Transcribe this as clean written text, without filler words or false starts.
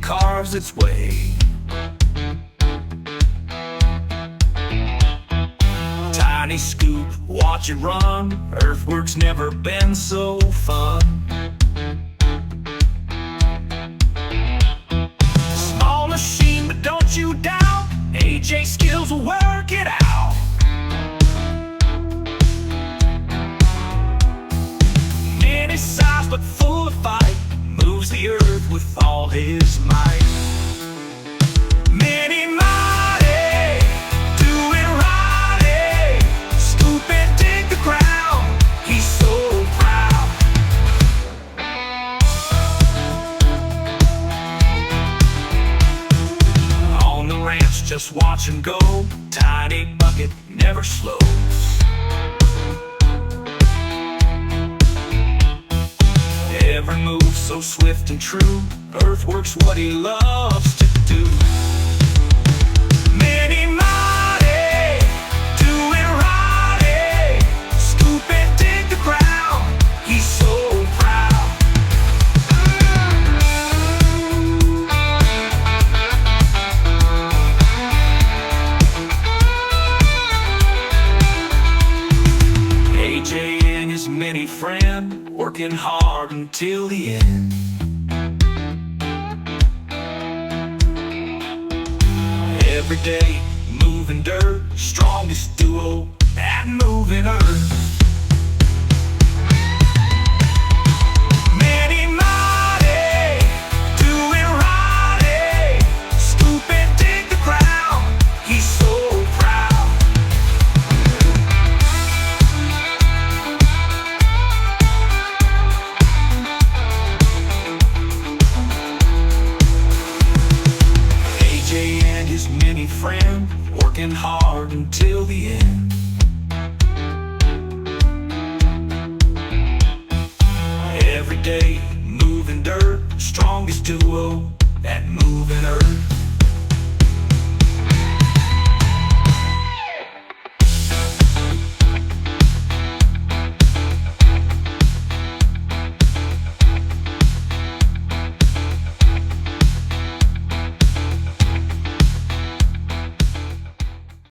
carves its way. Tiny scoop, watch it run. Earthwork's never been so fun. Small machine, but don't you doubt, AJ skills will work it out. Mini size but full of fight, moves the earth with all his might. Many mighty, doing righty, scoop and dig the ground, he's so proud. On the ranch, just watch him go, tiny bucket never slows. Every move so swift and true, Earthwork's what he loves to do. Many mighty, doing righty, scoop and dig the ground, he's so proud. AJ and his mini friend, working hard until the end. Every day, moving dirt, strongest duo at moving earth. Many mighty, doing righty, scoop and dig the ground, he's so proud. AJ and his mini friend, working hard until the end. Every day, moving dirt, strongest duo at moving earth.